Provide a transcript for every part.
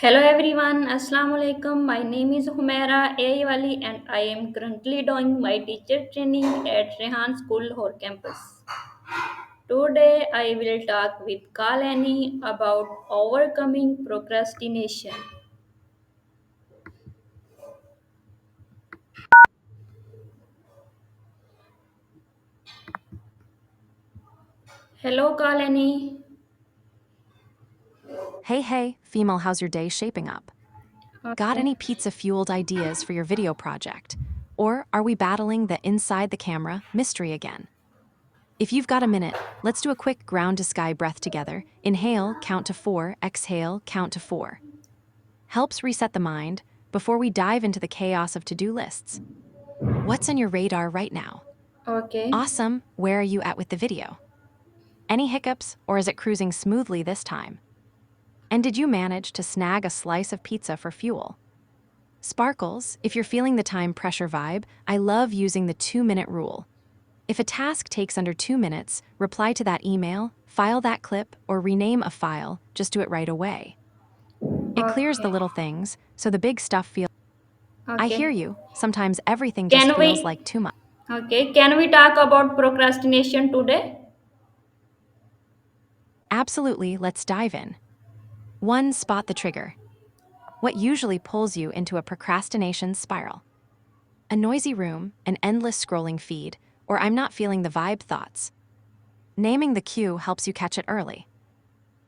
Hello everyone, Assalamu alaikum. My name is Humaira AI Wali and I am currently doing my teacher training at Rehan School Hor campus. Today I will talk with Kalani about overcoming procrastination. Hello Kalani. Hey, female, how's your day shaping up? Got Okay. any pizza-fueled ideas for your video project? Or are we battling the inside the camera mystery again? If you've got a minute, let's do a quick ground to sky breath together. Inhale, count to 4, exhale, count to 4. Helps reset the mind before we dive into the chaos of to-do lists. What's on your radar right now? Okay. Awesome, where are you at with the video? Any hiccups, or is it cruising smoothly this time? And did you manage to snag a slice of pizza for fuel? Sparkles, if you're feeling the time pressure vibe, I love using the 2-minute rule. If a task takes under 2 minutes, reply to that email, file that clip, or rename a file, just do it right away. It clears the Okay. little things, so the big stuff feels. I hear Okay. you, sometimes everything just Can feels we like too much. can we talk about procrastination today? Absolutely, let's dive in. 1. Spot the trigger. What usually pulls you into a procrastination spiral? A noisy room, an endless scrolling feed, or I'm not feeling the vibe thoughts. Naming the cue helps you catch it early.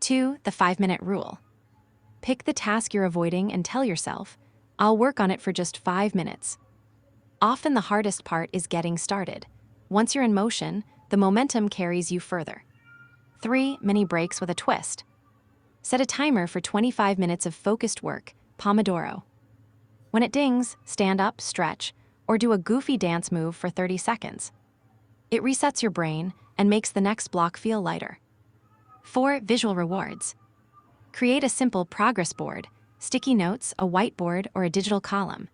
2. The 5-minute rule. Pick the task you're avoiding and tell yourself, I'll work on it for just 5 minutes. Often the hardest part is getting started. Once you're in motion, the momentum carries you further. 3. Mini breaks with a twist. Set a timer for 25 minutes of focused work, Pomodoro. When it dings, stand up, stretch, or do a goofy dance move for 30 seconds. It resets your brain and makes the next block feel lighter. 4. Visual rewards. Create a simple progress board, sticky notes, a whiteboard, or a digital column.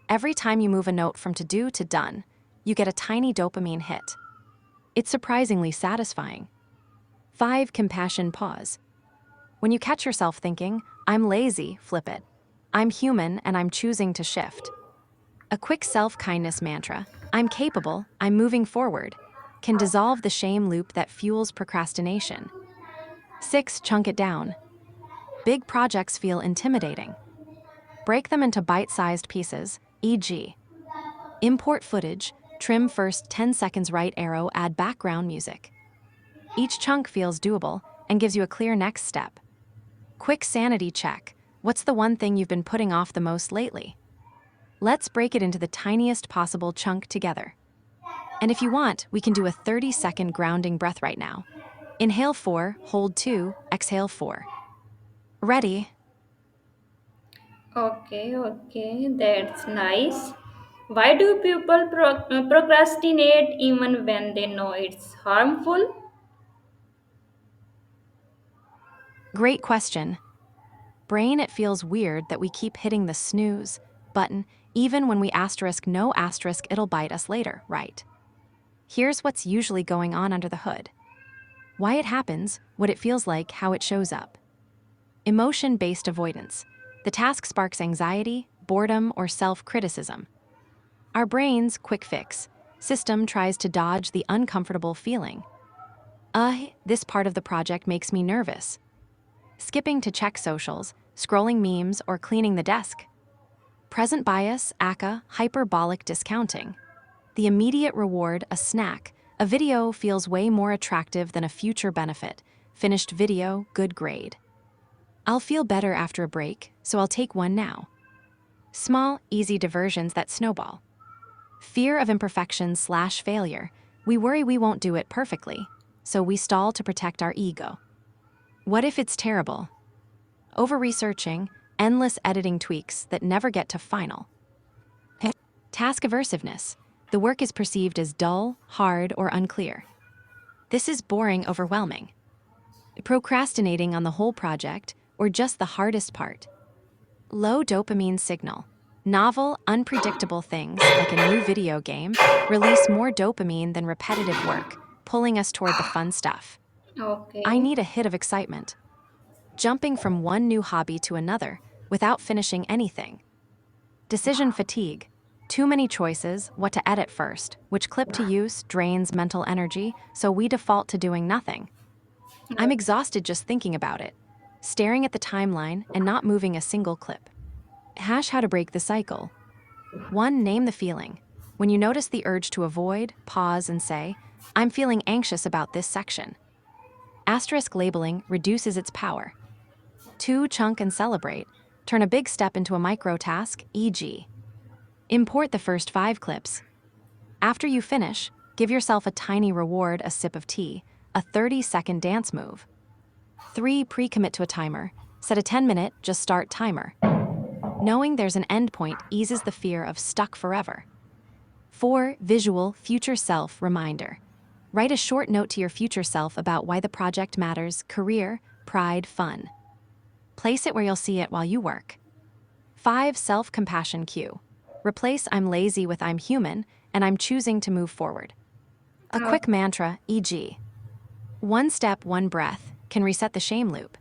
Every time you move a note from to-do to done, you get a tiny dopamine hit. It's surprisingly satisfying. 5. Compassion pause. When you catch yourself thinking, I'm lazy, flip it. I'm human and I'm choosing to shift. A quick self-kindness mantra, I'm capable, I'm moving forward, can dissolve the shame loop that fuels procrastination. 6. Chunk it down. Big projects feel intimidating. Break them into bite-sized pieces, e.g., import footage, trim first 10 seconds right arrow, add background music. Each chunk feels doable and gives you a clear next step. Quick sanity check. What's the one thing you've been putting off the most lately? Let's break it into the tiniest possible chunk together. And if you want, we can do a 30-second grounding breath right now. Inhale 4, hold 2, exhale 4. Ready? Okay, that's nice. Why do people procrastinate even when they know it's harmful? Great question. Brain, it feels weird that we keep hitting the snooze button even when we asterisk no asterisk it'll bite us later, right? Here's what's usually going on under the hood. Why it happens, what it feels like, how it shows up. Emotion-based avoidance. The task sparks anxiety, boredom, or self-criticism. Our brain's quick fix system tries to dodge the uncomfortable feeling. This part of the project makes me nervous. Skipping to check socials, scrolling memes, or cleaning the desk. Present bias, aka, hyperbolic discounting. The immediate reward, a snack. A video feels way more attractive than a future benefit. Finished video, good grade. I'll feel better after a break, so I'll take one now. Small, easy diversions that snowball. Fear of imperfection/failure. We worry we won't do it perfectly, so we stall to protect our ego. What if it's terrible? Over-researching, endless editing tweaks that never get to final. Task aversiveness. The work is perceived as dull, hard, or unclear. This is boring, overwhelming. Procrastinating on the whole project, or just the hardest part. Low dopamine signal. Novel, unpredictable things, like a new video game, release more dopamine than repetitive work, pulling us toward the fun stuff. I Okay, need a hit of excitement. jumping from one new hobby to another without finishing anything. Decision fatigue. Too many choices, what to edit first, which clip to use drains mental energy, so we default to doing nothing. I'm exhausted just thinking about it, staring at the timeline and not moving a single clip. Hash how to break the cycle. 1. Name the feeling. When you notice the urge to avoid, pause and say, I'm feeling anxious about this section. Asterisk labeling reduces its power. 2. Chunk and celebrate. Turn a big step into a micro task, e.g., import the first 5 clips. After you finish, give yourself a tiny reward, a sip of tea, a 30-second dance move. 3. Pre-commit to a timer. Set a 10-minute, just start timer. Knowing there's an endpoint eases the fear of stuck forever. 4. Visual, future self reminder. Write a short note to your future self about why the project matters, career, pride, fun. Place it where you'll see it while you work. 5. Self-compassion cue. Replace I'm lazy with I'm human, and I'm choosing to move forward. A Oh, quick mantra, e.g., 1 step, 1 breath, can reset the shame loop.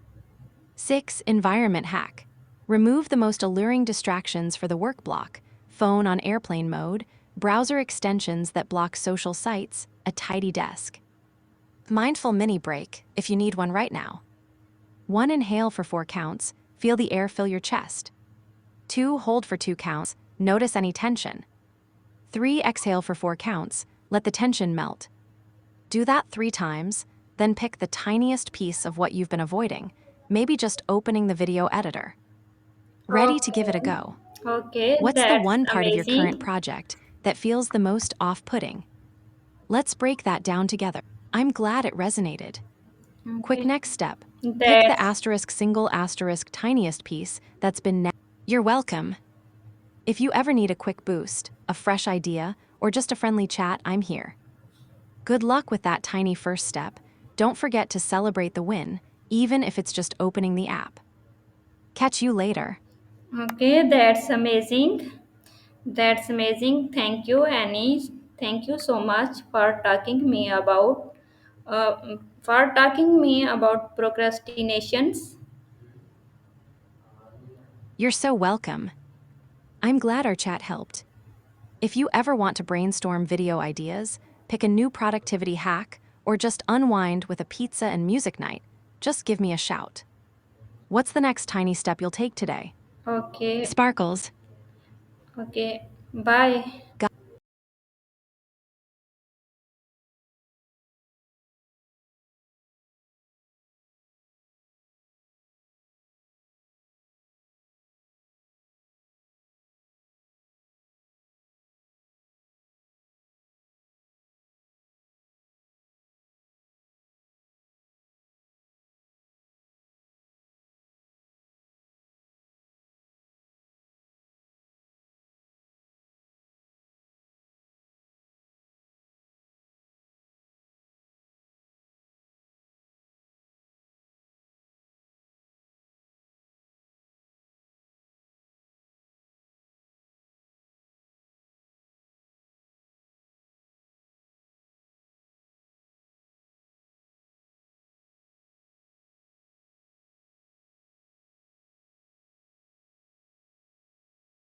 6. Environment hack. Remove the most alluring distractions for the work block, phone on airplane mode, browser extensions that block social sites, a tidy desk. Mindful mini break, if you need one right now. 1. Inhale for 4 counts, feel the air fill your chest. 2. Hold for 2 counts, notice any tension. 3. Exhale for 4 counts, let the tension melt. Do that 3 times, then pick the tiniest piece of what you've been avoiding, maybe just opening the video editor. Ready to give it a okay. go. Okay, What's the that's one part of your current amazing. project that feels the most off-putting? Let's break that down together. I'm glad it resonated. Quick Okay, next step. Pick the that's asterisk single asterisk tiniest piece that's been You're welcome. If you ever need a quick boost, a fresh idea, or just a friendly chat, I'm here. Good luck with that tiny first step. Don't forget to celebrate the win, even if it's just opening the app. Catch you later. okay. That's amazing. That's amazing. Thank you, Annie. Thank you so much for talking me about procrastinations. You're so welcome. I'm glad our chat helped. If you ever want to brainstorm video ideas, pick a new productivity hack, or just unwind with a pizza and music night, just give me a shout. What's the next tiny step you'll take today? Okay, Sparkles. okay. Bye.